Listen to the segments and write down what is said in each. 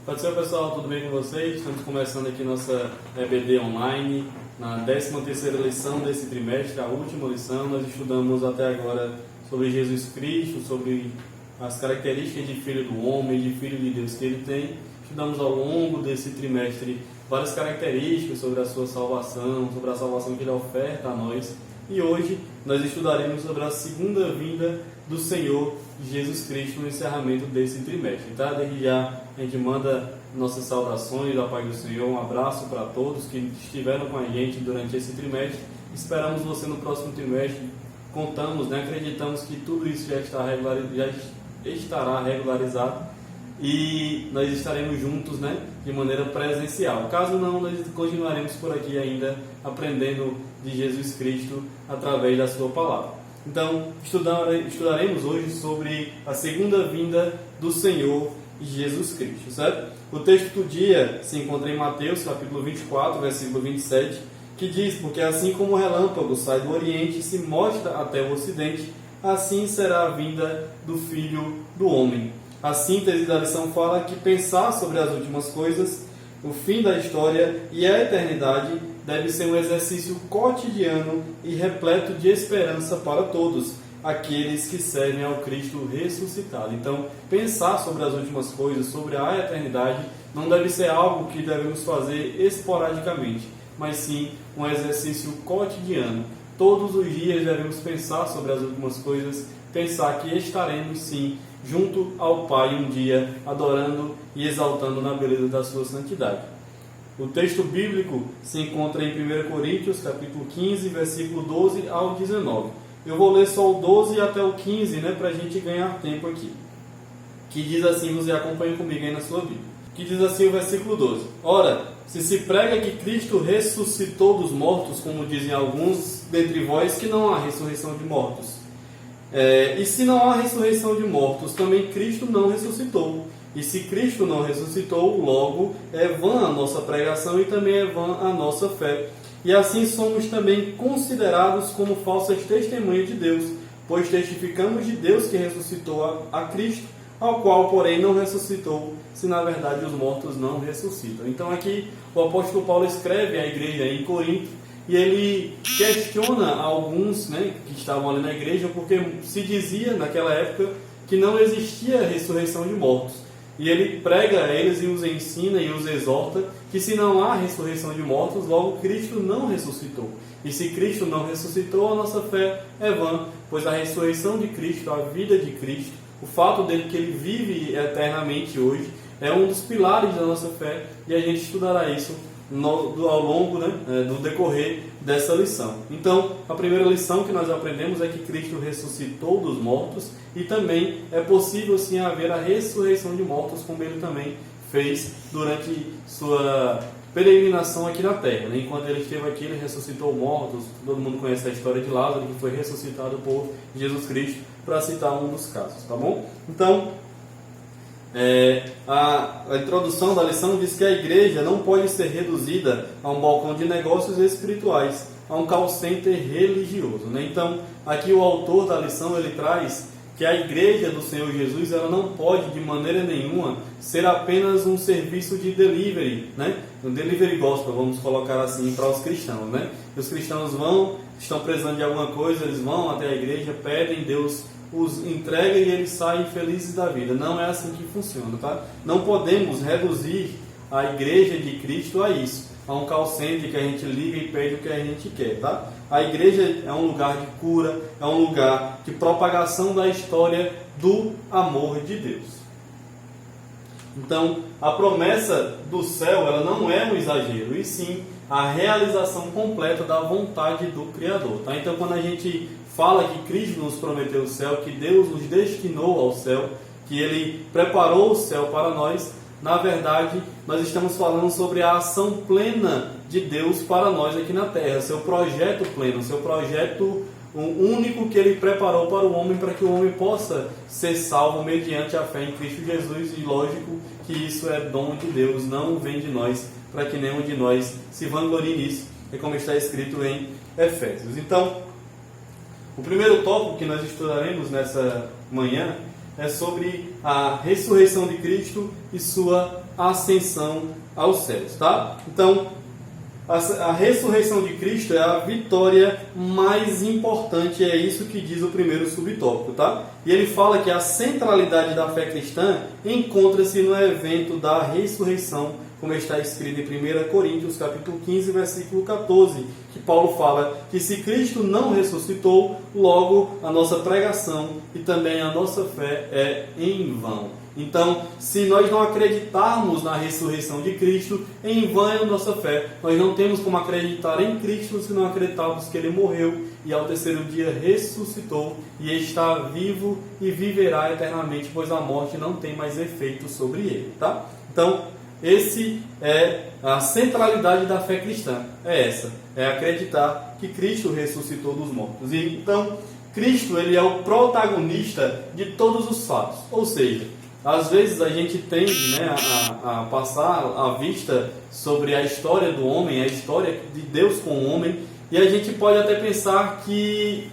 Pode ser, pessoal, tudo bem com vocês? Estamos começando aqui nossa EBD online, na 13ª lição desse trimestre, a última lição. Nós estudamos até agora sobre Jesus Cristo, sobre as características de filho do homem, de filho de Deus que ele tem. Estudamos ao longo desse trimestre várias características sobre a sua salvação, sobre a salvação que ele oferta a nós. E hoje nós estudaremos sobre a segunda vinda do Senhor Jesus Cristo no encerramento desse trimestre. Tá? Desde já a gente manda nossas saudações da paz do Senhor, um abraço para todos que estiveram com a gente durante esse trimestre. Esperamos você no próximo trimestre. Contamos, acreditamos que tudo isso já estará regularizado e nós estaremos juntos, de maneira presencial. Caso não, nós continuaremos por aqui ainda aprendendo de Jesus Cristo através da sua palavra. Então, estudaremos hoje sobre a segunda vinda do Senhor Jesus Cristo, certo? O texto do dia se encontra em Mateus, capítulo 24, versículo 27, que diz: porque assim como o relâmpago sai do Oriente e se mostra até o Ocidente, assim será a vinda do Filho do Homem. A síntese da lição fala que pensar sobre as últimas coisas, o fim da história e a eternidade deve ser um exercício cotidiano e repleto de esperança para todos aqueles que servem ao Cristo ressuscitado. Então, pensar sobre as últimas coisas, sobre a eternidade, não deve ser algo que devemos fazer esporadicamente, mas sim um exercício cotidiano. Todos os dias devemos pensar sobre as últimas coisas, pensar que estaremos sim junto ao Pai um dia, adorando e exaltando na beleza da sua santidade. O texto bíblico se encontra em 1 Coríntios, capítulo 15, versículo 12 ao 19. Eu vou ler só o 12 até o 15, para a gente ganhar tempo aqui. Que diz assim, você acompanha comigo aí na sua Bíblia. Que diz assim o versículo 12. Ora, se prega que Cristo ressuscitou dos mortos, como dizem alguns dentre vós, que não há ressurreição de mortos. E se não há ressurreição de mortos, também Cristo não ressuscitou. E se Cristo não ressuscitou, logo é vã a nossa pregação e também é vã a nossa fé. E assim somos também considerados como falsas testemunhas de Deus, pois testificamos de Deus que ressuscitou a Cristo, ao qual, porém, não ressuscitou, se na verdade os mortos não ressuscitam. Então aqui o apóstolo Paulo escreve à igreja em Corinto, e ele questiona alguns que estavam ali na igreja, porque se dizia naquela época que não existia ressurreição de mortos. E ele prega a eles e os ensina e os exorta que se não há ressurreição de mortos, logo Cristo não ressuscitou. E se Cristo não ressuscitou, a nossa fé é vã, pois a ressurreição de Cristo, a vida de Cristo, o fato dele que ele vive eternamente hoje, é um dos pilares da nossa fé, e a gente estudará isso ao longo do decorrer dessa lição. Então, a primeira lição que nós aprendemos é que Cristo ressuscitou dos mortos, e também é possível sim haver a ressurreição de mortos, como ele também fez durante sua peregrinação aqui na terra. Enquanto ele esteve aqui, ele ressuscitou mortos. Todo mundo conhece a história de Lázaro, que foi ressuscitado por Jesus Cristo, para citar um dos casos, tá bom? Então, a introdução da lição diz que a igreja não pode ser reduzida a um balcão de negócios espirituais, a um call center religioso. Então, aqui o autor da lição ele traz que a igreja do Senhor Jesus ela não pode de maneira nenhuma ser apenas um serviço de delivery, um delivery gospel, vamos colocar assim, para os cristãos. Os cristãos estão precisando de alguma coisa, eles vão até a igreja, pedem, Deus os entrega e eles saem felizes da vida. Não é assim que funciona, tá? Não podemos reduzir a igreja de Cristo a isso, a um call center que a gente liga e pede o que a gente quer, tá? A igreja é um lugar de cura, é um lugar de propagação da história do amor de Deus. Então, a promessa do céu, ela não é um exagero, e sim a realização completa da vontade do Criador, tá? Então, quando a gente fala que Cristo nos prometeu o céu, que Deus nos destinou ao céu, que Ele preparou o céu para nós, na verdade, nós estamos falando sobre a ação plena de Deus para nós aqui na Terra, seu projeto pleno, seu projeto único que Ele preparou para o homem, para que o homem possa ser salvo mediante a fé em Cristo Jesus, e lógico que isso é dom de Deus, não vem de nós, para que nenhum de nós se vanglorie nisso, é como está escrito em Efésios. Então, o primeiro tópico que nós estudaremos nessa manhã é sobre a ressurreição de Cristo e sua ascensão aos céus, tá? Então, a ressurreição de Cristo é a vitória mais importante, é isso que diz o primeiro subtópico, tá? E ele fala que a centralidade da fé cristã encontra-se no evento da ressurreição, como está escrito em 1 Coríntios, capítulo 15, versículo 14, que Paulo fala que se Cristo não ressuscitou, logo a nossa pregação e também a nossa fé é em vão. Então, se nós não acreditarmos na ressurreição de Cristo, em vão é a nossa fé. Nós não temos como acreditar em Cristo se não acreditarmos que Ele morreu e ao terceiro dia ressuscitou e está vivo e viverá eternamente, pois a morte não tem mais efeito sobre Ele, tá? Então, esse é a centralidade da fé cristã. É essa, é acreditar que Cristo ressuscitou dos mortos. E então, Cristo ele é o protagonista de todos os fatos. Ou seja, às vezes a gente tende, né, a passar a vista sobre a história do homem, a história de Deus com o homem, e a gente pode até pensar que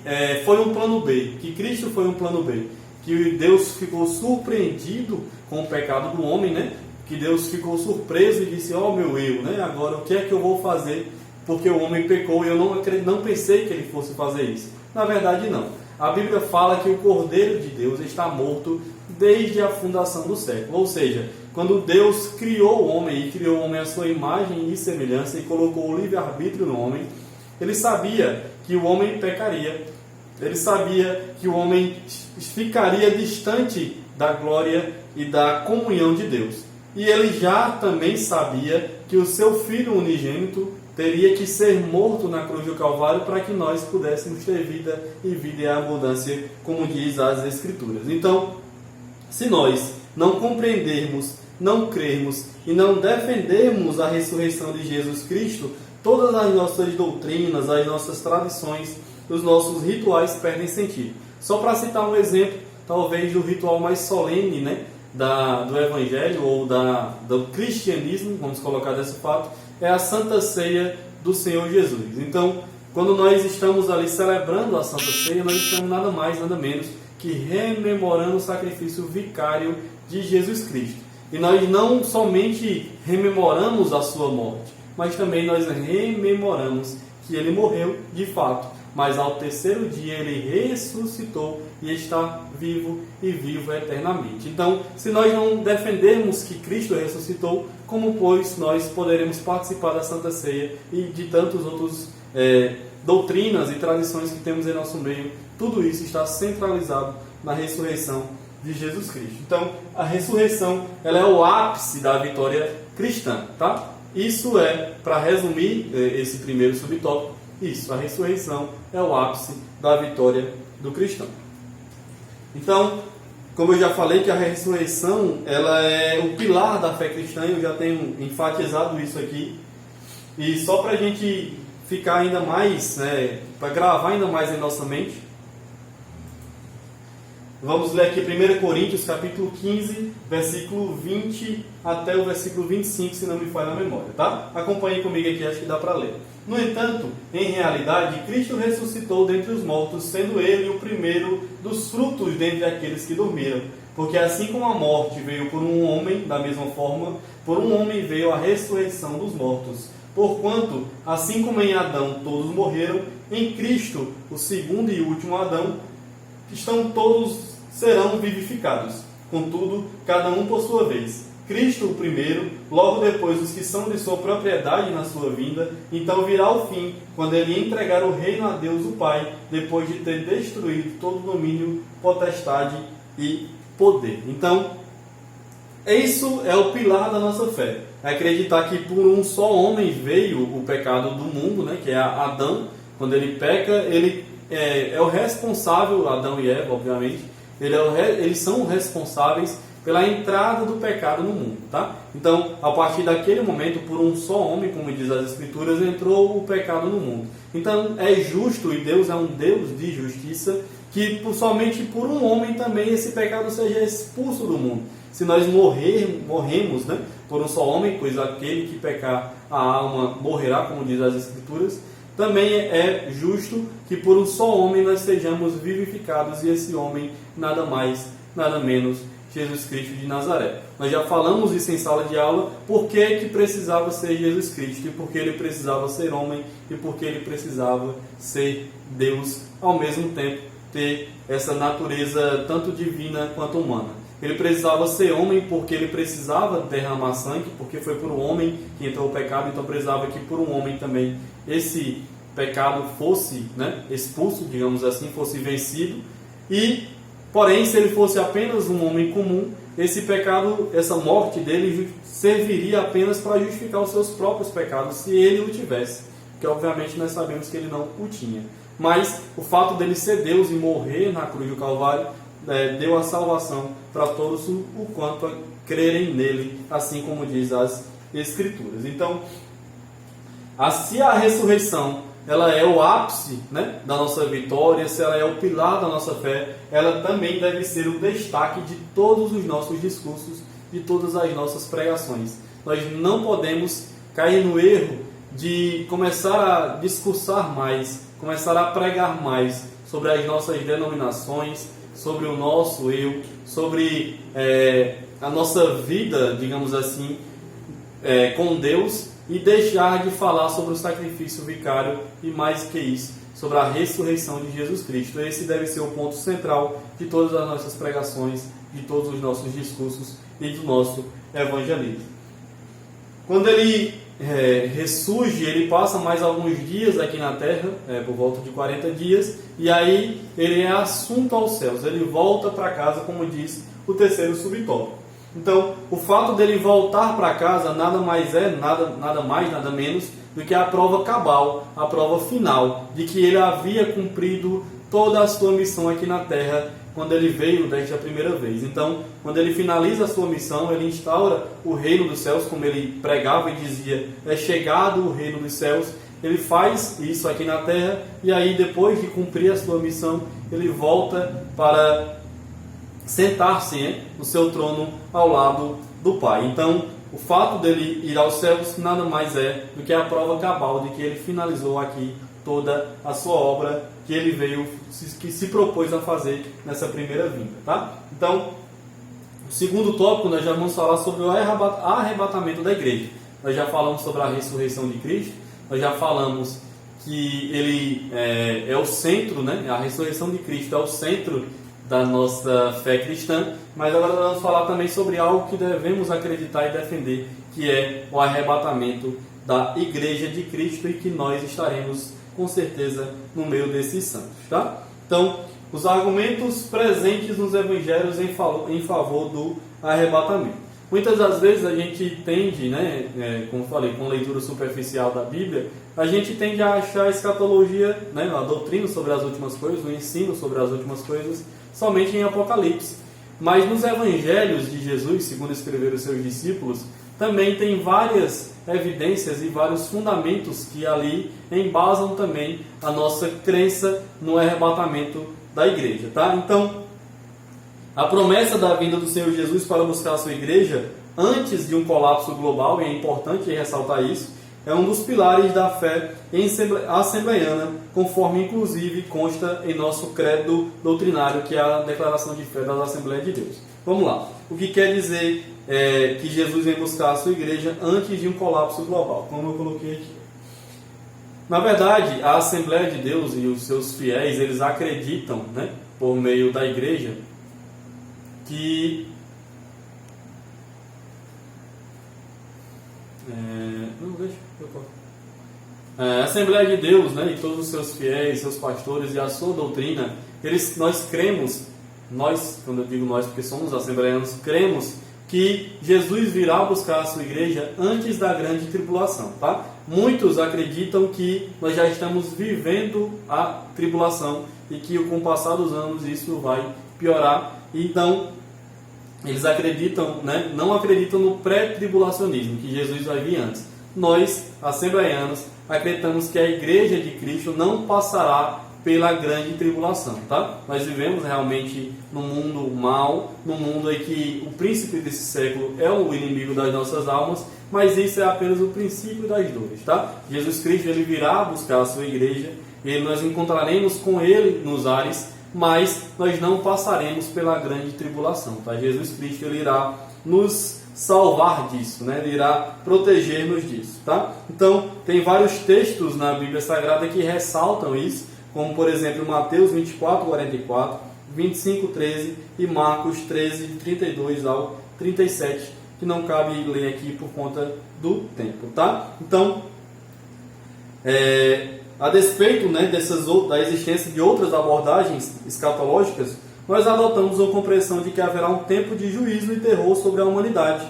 foi um plano B, que Cristo foi um plano B, que Deus ficou surpreendido com o pecado do homem, né? Que Deus ficou surpreso e disse, ó meu eu, né? Agora o que é que eu vou fazer? Porque o homem pecou e eu não pensei que ele fosse fazer isso. Na verdade não. A Bíblia fala que o Cordeiro de Deus está morto desde a fundação do século. Ou seja, quando Deus criou o homem e criou o homem à sua imagem e semelhança e colocou o livre-arbítrio no homem, Ele sabia que o homem pecaria. Ele sabia que o homem ficaria distante da glória e da comunhão de Deus. E Ele já também sabia que o seu Filho unigênito teria que ser morto na cruz do Calvário para que nós pudéssemos ter vida e vida em abundância, como diz as Escrituras. Então, se nós não compreendermos, não crermos e não defendermos a ressurreição de Jesus Cristo, todas as nossas doutrinas, as nossas tradições, os nossos rituais perdem sentido. Só para citar um exemplo, talvez do ritual mais solene, né, do Evangelho ou do cristianismo, vamos colocar desse fato, é a Santa Ceia do Senhor Jesus. Então, quando nós estamos ali celebrando a Santa Ceia, nós estamos nada mais, nada menos que rememorando o sacrifício vicário de Jesus Cristo. E nós não somente rememoramos a sua morte, mas também nós rememoramos que Ele morreu de fato, mas ao terceiro dia Ele ressuscitou e está vivo e vivo eternamente. Então, se nós não defendermos que Cristo ressuscitou, como pois nós poderemos participar da Santa Ceia e de tantos outros doutrinas e tradições que temos em nosso meio? Tudo isso está centralizado na ressurreição de Jesus Cristo. Então, a ressurreição ela é o ápice da vitória cristã, tá? Isso é, para resumir esse primeiro subtópico, isso, a ressurreição é o ápice da vitória do cristão. Então, como eu já falei que a ressurreição ela é o pilar da fé cristã, eu já tenho enfatizado isso aqui, e só para a gente ficar ainda mais, para gravar ainda mais em nossa mente, vamos ler aqui 1 Coríntios, capítulo 15, versículo 20 até o versículo 25, se não me falha a memória, tá? Acompanhe comigo aqui, acho que dá para ler. No entanto, em realidade, Cristo ressuscitou dentre os mortos, sendo Ele o primeiro dos frutos dentre aqueles que dormiram. Porque assim como a morte veio por um homem, da mesma forma, por um homem veio a ressurreição dos mortos. Porquanto, assim como em Adão todos morreram, em Cristo, o segundo e último Adão, todos serão vivificados. Contudo, cada um por sua vez. Cristo o primeiro, logo depois os que são de sua propriedade na sua vinda, então virá o fim, quando ele entregar o reino a Deus o Pai, depois de ter destruído todo domínio, potestade e poder. Então, isso é o pilar da nossa fé. É acreditar que por um só homem veio o pecado do mundo, né, que é Adão. Quando ele peca, ele é o responsável, Adão e Eva, obviamente, eles são responsáveis pela entrada do pecado no mundo, tá? Então, a partir daquele momento, por um só homem, como diz as Escrituras, entrou o pecado no mundo. Então, é justo, e Deus é um Deus de justiça, que somente por um homem também esse pecado seja expulso do mundo. Se nós morremos, né, por um só homem, pois aquele que pecar, a alma morrerá, como diz as Escrituras, também é justo que por um só homem nós sejamos vivificados, e esse homem nada mais, nada menos Jesus Cristo de Nazaré. Nós já falamos isso em sala de aula, por que precisava ser Jesus Cristo, e por que ele precisava ser homem, e por que ele precisava ser Deus, ao mesmo tempo ter essa natureza tanto divina quanto humana. Ele precisava ser homem porque ele precisava derramar sangue, porque foi por um homem que entrou o pecado, então precisava que por um homem também esse pecado fosse, expulso, digamos assim, fosse vencido. E, porém, se ele fosse apenas um homem comum, esse pecado, essa morte dele serviria apenas para justificar os seus próprios pecados, se ele o tivesse, que obviamente nós sabemos que ele não o tinha. Mas o fato dele ser Deus e morrer na cruz do Calvário deu a salvação para todos o quanto a crerem nele, assim como diz as Escrituras. Então, se a ressurreição ela é o ápice da nossa vitória, se ela é o pilar da nossa fé, ela também deve ser o destaque de todos os nossos discursos, de todas as nossas pregações. Nós não podemos cair no erro de começar a discursar mais, começar a pregar mais sobre as nossas denominações, sobre o nosso eu, sobre a nossa vida, digamos assim, com Deus, e deixar de falar sobre o sacrifício vicário e, mais que isso, sobre a ressurreição de Jesus Cristo. Esse deve ser o ponto central de todas as nossas pregações, de todos os nossos discursos e do nosso evangelismo. Quando ele ressurge, ele passa mais alguns dias aqui na terra, por volta de 40 dias, e aí ele é assunto aos céus, ele volta para casa, como diz o terceiro subtópico. Então, o fato dele voltar para casa nada mais, nada menos do que a prova cabal, a prova final, de que ele havia cumprido toda a sua missão aqui na terra, quando ele veio desta primeira vez. Então, quando ele finaliza a sua missão, ele instaura o reino dos céus, como ele pregava e dizia, é chegado o reino dos céus. Ele faz isso aqui na terra, e aí depois de cumprir a sua missão, ele volta para sentar-se no seu trono ao lado do Pai. Então, o fato dele ir aos céus nada mais é do que a prova cabal de que ele finalizou aqui toda a sua obra que ele veio, que se propôs a fazer nessa primeira vinda, tá? Então, o segundo tópico, nós já vamos falar sobre o arrebatamento da igreja. Nós já falamos sobre a ressurreição de Cristo, nós já falamos que ele é o centro, a ressurreição de Cristo é o centro da nossa fé cristã, mas agora nós vamos falar também sobre algo que devemos acreditar e defender, que é o arrebatamento da igreja de Cristo, e que nós estaremos com certeza no meio desses santos, tá? Então, os argumentos presentes nos evangelhos em favor do arrebatamento. Muitas das vezes a gente tende, como falei, com leitura superficial da Bíblia, a gente tende a achar a escatologia, a doutrina sobre as últimas coisas, o ensino sobre as últimas coisas, somente em Apocalipse. Mas nos evangelhos de Jesus, segundo escreveram os seus discípulos, também tem várias evidências e vários fundamentos que ali embasam também a nossa crença no arrebatamento da igreja, tá? Então, a promessa da vinda do Senhor Jesus para buscar a sua igreja antes de um colapso global, e é importante ressaltar isso, é um dos pilares da fé assembleiana, conforme inclusive consta em nosso credo doutrinário, que é a declaração de fé das Assembleias de Deus. Vamos lá. O que quer dizer que Jesus vem buscar a sua igreja antes de um colapso global, como eu coloquei aqui. Na verdade, a Assembleia de Deus e os seus fiéis, eles acreditam, por meio da igreja, que a Assembleia de Deus, e todos os seus fiéis, seus pastores e a sua doutrina, nós cremos, quando eu digo nós porque somos assembleianos, cremos que Jesus virá buscar a sua igreja antes da grande tribulação, tá? Muitos acreditam que nós já estamos vivendo a tribulação e que com o passar dos anos isso vai piorar. Então, eles acreditam, não acreditam no pré-tribulacionismo, que Jesus vai vir antes. Nós, assembleianos, acreditamos que a igreja de Cristo não passará pela grande tribulação, tá? Nós vivemos realmente num mundo mau, num mundo em que o príncipe desse século é o inimigo das nossas almas, mas isso é apenas o princípio das dores, tá? Jesus Cristo, ele virá buscar a sua igreja, e nós encontraremos com ele nos ares, mas nós não passaremos pela grande tribulação. Tá? Jesus Cristo ele irá nos salvar disso, né? Ele irá proteger-nos disso. Tá? Então, tem vários textos na Bíblia Sagrada que ressaltam isso, como por exemplo Mateus 24:44, 25:13 e Marcos 13:32 ao 37, que não cabe ler aqui por conta do tempo. Tá? Então, a despeito, né, da existência de outras abordagens escatológicas, nós adotamos a compreensão de que haverá um tempo de juízo e terror sobre a humanidade,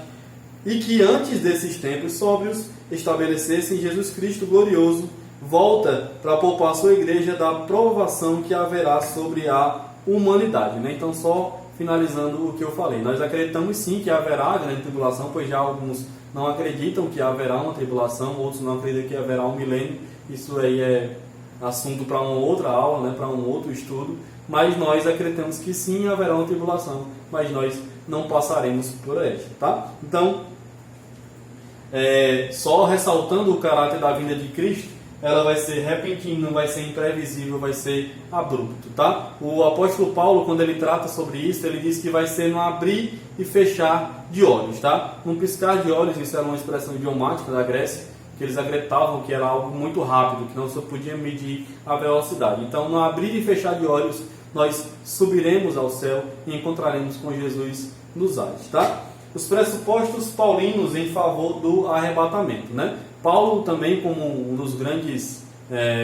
e que antes desses tempos sóbrios estabelecessem Jesus Cristo glorioso, volta para poupar sua igreja da provação que haverá sobre a humanidade. Né? Então, só finalizando o que eu falei, nós acreditamos sim que haverá grande tribulação, pois já alguns não acreditam que haverá uma tribulação, outros não acreditam que haverá um milênio. Isso aí é assunto para uma outra aula, né, para um outro estudo, mas nós acreditamos que sim haverá uma tribulação, mas nós não passaremos por esta. Tá? Então, só ressaltando o caráter da vinda de Cristo, ela vai ser repentina, vai ser imprevisível, vai ser abrupto. Tá? O apóstolo Paulo, quando ele trata sobre isso, ele diz que vai ser no abrir e fechar de olhos. Tá? Num piscar de olhos, isso era uma expressão idiomática da Grécia, que eles acreditavam que era algo muito rápido, que não se podia medir a velocidade. Então, no abrir e fechar de olhos, nós subiremos ao céu e encontraremos com Jesus nos ares. Tá? Os pressupostos paulinos em favor do arrebatamento. Né? Paulo também, como um dos grandes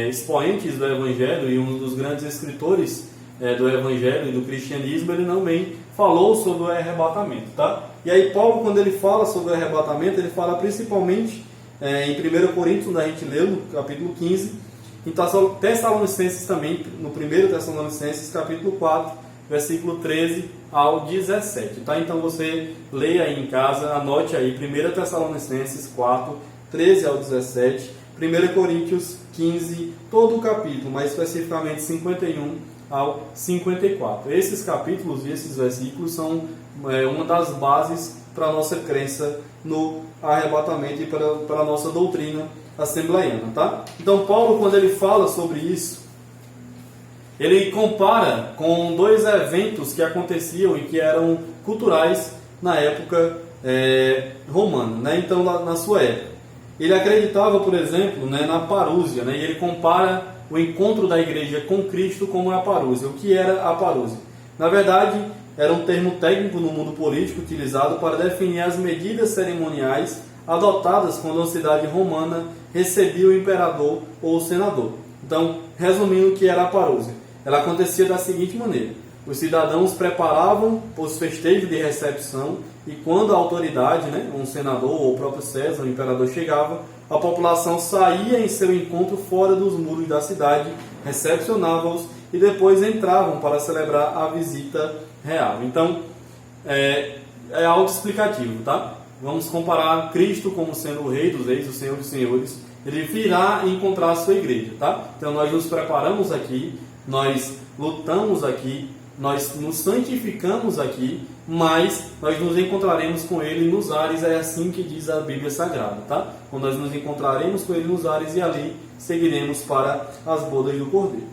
expoentes do Evangelho e um dos grandes escritores do Evangelho e do cristianismo, ele também falou sobre o arrebatamento. Tá? E aí Paulo, quando ele fala sobre o arrebatamento, ele fala principalmente em 1 Coríntios, onde a gente leu, no capítulo 15, em Tessalonicenses também, no 1 Tessalonicenses, capítulo 4, versículo 13 ao 17. Tá? Então você leia aí em casa, anote aí, 1 Tessalonicenses 4, 13 ao 17, 1 Coríntios 15, todo o capítulo, mais especificamente 51 ao 54. Esses capítulos e esses versículos são uma das bases para a nossa crença no arrebatamento e para a nossa doutrina assembleiana. Tá? Então Paulo, quando ele fala sobre isso, ele compara com dois eventos que aconteciam e que eram culturais na época romana, né? Então na sua época. Ele acreditava, por exemplo, né, na parúzia, né? E ele compara o encontro da igreja com Cristo como a parúzia. O que era a parúzia? Na verdade, era um termo técnico no mundo político utilizado para definir as medidas cerimoniais adotadas quando a cidade romana recebia o imperador ou o senador. Então, resumindo o que era a parúzia, ela acontecia da seguinte maneira: os cidadãos preparavam os festejos de recepção e quando a autoridade, né, um senador ou o próprio César, o imperador, chegava, a população saía em seu encontro fora dos muros da cidade, recepcionava-os e depois entravam para celebrar a visita real. Então, é autoexplicativo, tá? Vamos comparar Cristo como sendo o Rei dos Reis, o Senhor dos Senhores. Ele virá encontrar a sua igreja, tá? Então, nós nos preparamos aqui, nós lutamos aqui, nós nos santificamos aqui, mas nós nos encontraremos com Ele nos ares, é assim que diz a Bíblia Sagrada, tá? Quando nós nos encontraremos com Ele nos ares e ali seguiremos para as bodas do Cordeiro.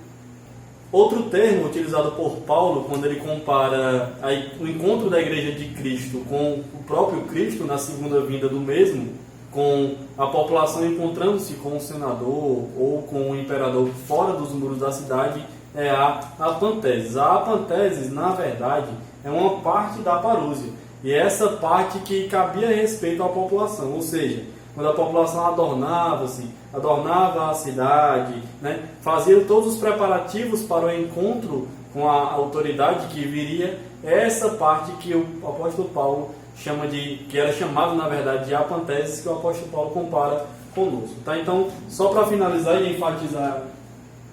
Outro termo utilizado por Paulo, quando ele compara o encontro da igreja de Cristo com o próprio Cristo na segunda vinda do mesmo, com a população encontrando-se com o senador ou com o imperador fora dos muros da cidade, é a apanteses. A apanteses, na verdade, é uma parte da parúzia. E é essa parte que cabia respeito à população. Ou seja, quando a população adornava-se, adornava a cidade, né, fazia todos os preparativos para o encontro com a autoridade que viria, é essa parte que o apóstolo Paulo chama que era chamado, na verdade, de apanteses, que o apóstolo Paulo compara conosco. Tá? Então, só para finalizar e enfatizar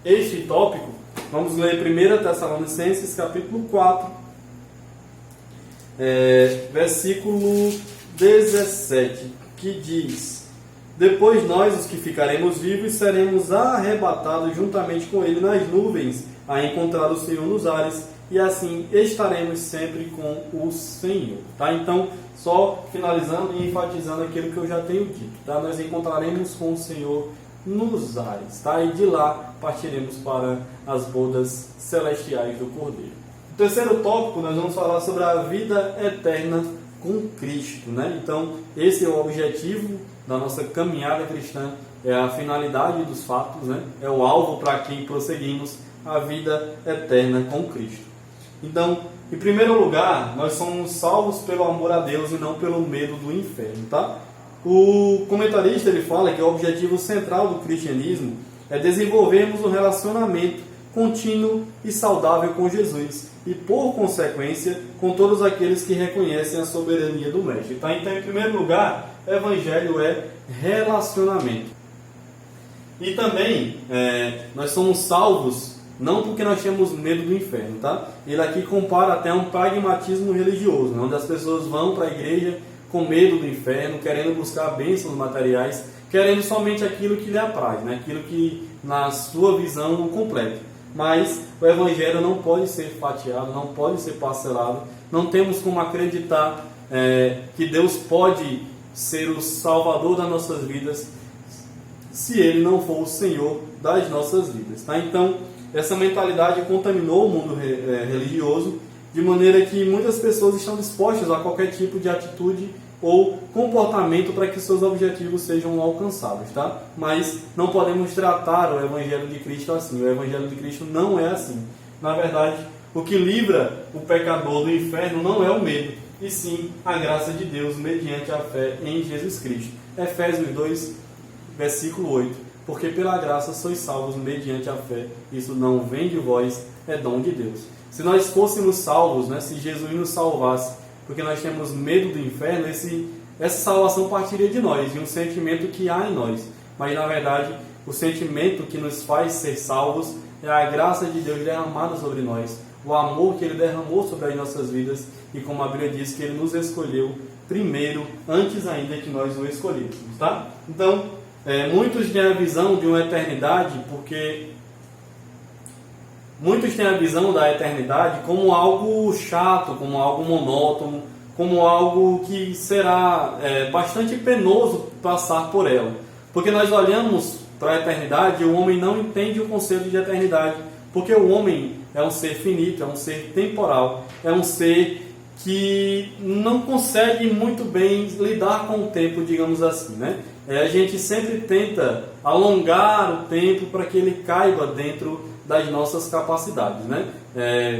este tópico, vamos ler 1 Tessalonicenses, capítulo 4, versículo 17, que diz: depois nós, os que ficaremos vivos, seremos arrebatados juntamente com ele nas nuvens, a encontrar o Senhor nos ares, e assim estaremos sempre com o Senhor. Tá? Então, só finalizando e enfatizando aquilo que eu já tenho dito. Tá? Nós encontraremos com o Senhor nos ares, tá? E de lá partiremos para as bodas celestiais do Cordeiro. O terceiro tópico, nós vamos falar sobre a vida eterna com Cristo, né? Então, esse é o objetivo da nossa caminhada cristã, é a finalidade dos fatos, né? É o alvo para quem prosseguimos a vida eterna com Cristo. Então, em primeiro lugar, nós somos salvos pelo amor a Deus e não pelo medo do inferno, tá? O comentarista ele fala que o objetivo central do cristianismo é desenvolvermos um relacionamento contínuo e saudável com Jesus e, por consequência, com todos aqueles que reconhecem a soberania do Mestre. Tá? Então, em primeiro lugar, evangelho é relacionamento. E também, nós somos salvos não porque nós temos medo do inferno. Tá? Ele aqui compara até um pragmatismo religioso, né? Onde as pessoas vão para a igreja com medo do inferno, querendo buscar bênçãos materiais, querendo somente aquilo que lhe apraz, né? Aquilo que, na sua visão, o completa. Mas o Evangelho não pode ser fatiado, não pode ser parcelado. Não temos como acreditar que Deus pode ser o Salvador das nossas vidas se Ele não for o Senhor das nossas vidas. Tá? Então, essa mentalidade contaminou o mundo religioso, de maneira que muitas pessoas estão dispostas a qualquer tipo de atitude ou comportamento para que seus objetivos sejam alcançados, tá? Mas não podemos tratar o Evangelho de Cristo assim. O Evangelho de Cristo não é assim. Na verdade, o que livra o pecador do inferno não é o medo, e sim a graça de Deus mediante a fé em Jesus Cristo. Efésios 2, versículo 8. Porque pela graça sois salvos mediante a fé. Isso não vem de vós, é dom de Deus. Se nós fôssemos salvos, né, se Jesus nos salvasse, porque nós temos medo do inferno, essa salvação partiria de nós, de um sentimento que há em nós. Mas, na verdade, o sentimento que nos faz ser salvos é a graça de Deus derramada sobre nós, o amor que Ele derramou sobre as nossas vidas, e como a Bíblia diz, que Ele nos escolheu primeiro, antes ainda que nós o escolhêssemos. Tá? Então, muitos têm a visão de uma eternidade, muitos têm a visão da eternidade como algo chato, como algo monótono, como algo que será bastante penoso passar por ela. Porque nós olhamos para a eternidade e o homem não entende o conceito de eternidade. Porque o homem é um ser finito, é um ser temporal, é um ser que não consegue muito bem lidar com o tempo, digamos assim, né? A gente sempre tenta alongar o tempo para que ele caiba dentro das nossas capacidades, né?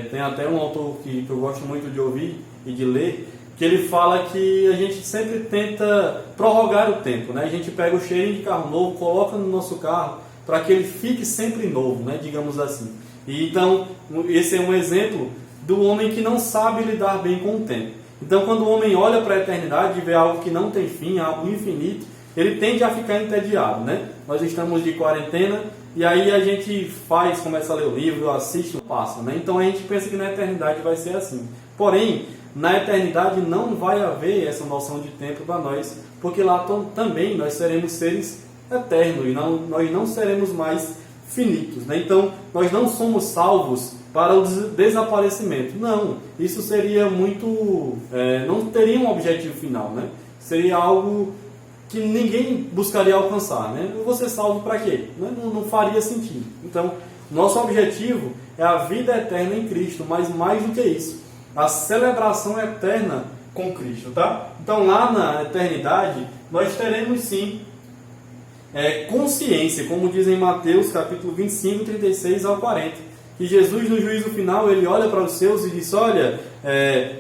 Tem até um autor que eu gosto muito de ouvir e de ler, que ele fala que a gente sempre tenta prorrogar o tempo, né? A gente pega o cheirinho de carro novo, coloca no nosso carro para que ele fique sempre novo, né? Digamos assim. E então, esse é um exemplo do homem que não sabe lidar bem com o tempo. Então, quando o homem olha para a eternidade e vê algo que não tem fim, algo infinito, ele tende a ficar entediado, né? Nós estamos de quarentena e aí a gente começa a ler o livro, assiste, passa, né? Então a gente pensa que na eternidade vai ser assim. Porém, na eternidade não vai haver essa noção de tempo para nós, porque lá também nós seremos seres eternos e nós não seremos mais finitos, né? Então, nós não somos salvos para o desaparecimento. Não, isso seria muito... não teria um objetivo final, né? Seria algo que ninguém buscaria alcançar, né? Eu vou ser salvo para quê? Não faria sentido. Então, nosso objetivo é a vida eterna em Cristo, mas mais do que isso, a celebração eterna com Cristo, tá? Então, lá na eternidade, nós teremos sim consciência, como diz em Mateus capítulo 25, 36 ao 40, que Jesus no juízo final, ele olha para os seus e diz: olha,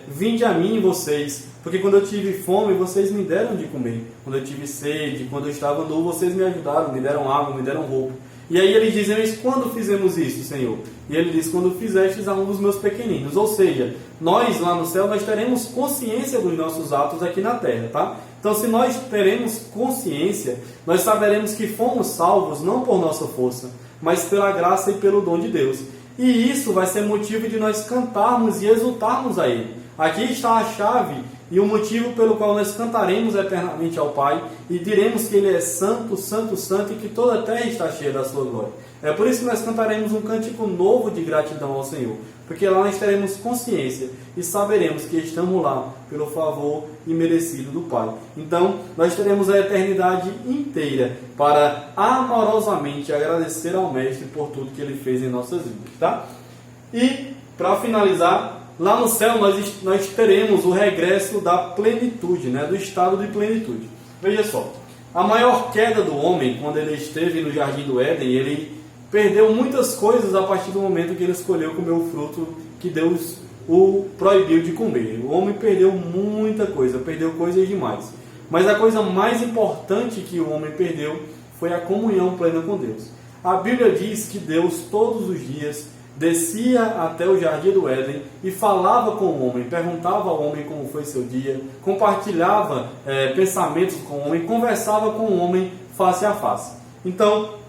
vinde a mim vocês, porque quando eu tive fome, vocês me deram de comer, quando eu tive sede, quando eu estava nu, vocês me ajudaram, me deram água, me deram roupa. E aí ele diz: mas quando fizemos isso, Senhor? E ele diz: quando fizestes a um dos meus pequeninos. Ou seja, nós lá no céu, nós teremos consciência dos nossos atos aqui na terra, tá? Então, se nós teremos consciência, nós saberemos que fomos salvos não por nossa força, mas pela graça e pelo dom de Deus. E isso vai ser motivo de nós cantarmos e exultarmos a Ele. Aqui está a chave e o motivo pelo qual nós cantaremos eternamente ao Pai e diremos que Ele é santo, santo, santo e que toda a terra está cheia da sua glória. É por isso que nós cantaremos um cântico novo de gratidão ao Senhor, porque lá nós teremos consciência e saberemos que estamos lá pelo favor imerecido do Pai. Então, nós teremos a eternidade inteira para amorosamente agradecer ao Mestre por tudo que Ele fez em nossas vidas, tá? E, para finalizar, lá no céu nós teremos o regresso da plenitude, né? Do estado de plenitude. Veja só, a maior queda do homem, quando ele esteve no Jardim do Éden, ele perdeu muitas coisas a partir do momento que ele escolheu comer o fruto que Deus o proibiu de comer. O homem perdeu muita coisa, perdeu coisas demais. Mas a coisa mais importante que o homem perdeu foi a comunhão plena com Deus. A Bíblia diz que Deus todos os dias descia até o Jardim do Éden e falava com o homem, perguntava ao homem como foi seu dia, compartilhava pensamentos com o homem, conversava com o homem face a face. Então,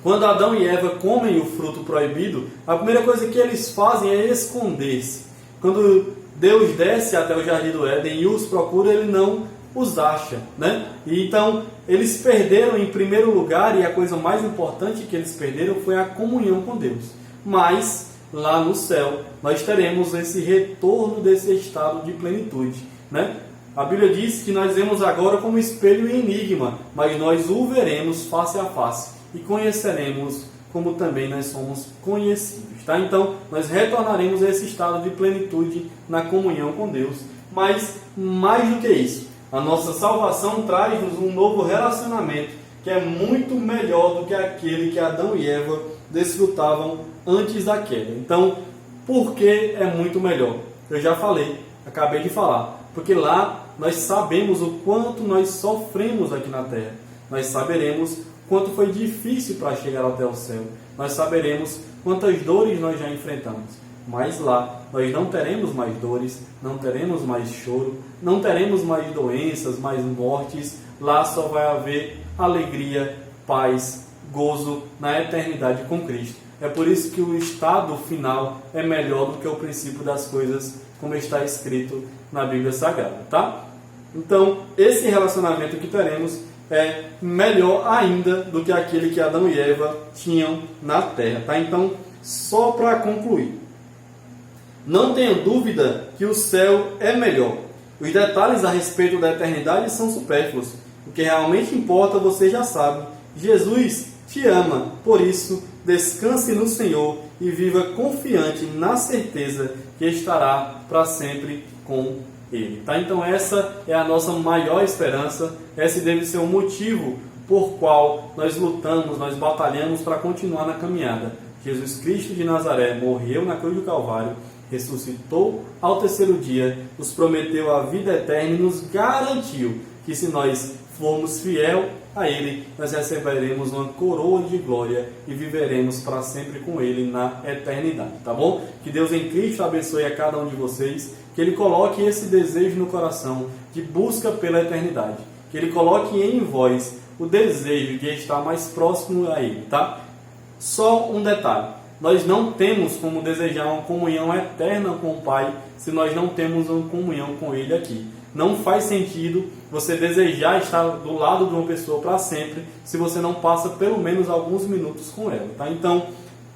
quando Adão e Eva comem o fruto proibido, a primeira coisa que eles fazem é esconder-se. Quando Deus desce até o Jardim do Éden e os procura, Ele não os acha, né? E então, eles perderam em primeiro lugar, e a coisa mais importante que eles perderam foi a comunhão com Deus. Mas, lá no céu, nós teremos esse retorno desse estado de plenitude, né? A Bíblia diz que nós vemos agora como espelho e enigma, mas nós o veremos face a face. E conheceremos como também nós somos conhecidos, tá? Então, nós retornaremos a esse estado de plenitude na comunhão com Deus. Mas, mais do que isso, a nossa salvação traz-nos um novo relacionamento que é muito melhor do que aquele que Adão e Eva desfrutavam antes da queda. Então, por que é muito melhor? Eu já falei, acabei de falar. Porque lá nós sabemos o quanto nós sofremos aqui na terra. Nós saberemos quanto foi difícil para chegar até o céu. Nós saberemos quantas dores nós já enfrentamos. Mas lá nós não teremos mais dores, não teremos mais choro, não teremos mais doenças, mais mortes. Lá só vai haver alegria, paz, gozo na eternidade com Cristo. É por isso que o estado final é melhor do que o princípio das coisas, como está escrito na Bíblia Sagrada, tá? Então, esse relacionamento que teremos é melhor ainda do que aquele que Adão e Eva tinham na terra, tá? Então, só para concluir, não tenha dúvida que o céu é melhor. Os detalhes a respeito da eternidade são supérfluos. O que realmente importa você já sabe. Jesus te ama, por isso, descanse no Senhor e viva confiante na certeza que estará para sempre com Ele. Tá? Então essa é a nossa maior esperança, esse deve ser o motivo por qual nós lutamos, nós batalhamos para continuar na caminhada. Jesus Cristo de Nazaré morreu na cruz do Calvário, ressuscitou ao terceiro dia, nos prometeu a vida eterna e nos garantiu que se nós formos fiel a Ele, nós receberemos uma coroa de glória e viveremos para sempre com Ele na eternidade, tá bom? Que Deus em Cristo abençoe a cada um de vocês, que Ele coloque esse desejo no coração de busca pela eternidade, que Ele coloque em vós o desejo de estar mais próximo a Ele, tá? Só um detalhe, nós não temos como desejar uma comunhão eterna com o Pai se nós não temos uma comunhão com Ele aqui. Não faz sentido você desejar estar do lado de uma pessoa para sempre se você não passa pelo menos alguns minutos com ela, tá? Então,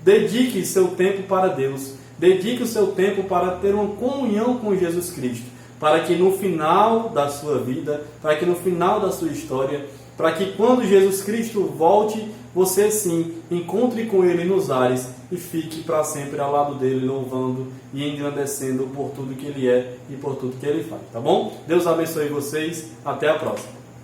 dedique seu tempo para Deus, dedique o seu tempo para ter uma comunhão com Jesus Cristo, para que no final da sua vida, para que no final da sua história, para que quando Jesus Cristo volte, você sim encontre com Ele nos ares e fique para sempre ao lado dele, louvando e engrandecendo por tudo que Ele é e por tudo que Ele faz, tá bom? Deus abençoe vocês, até a próxima.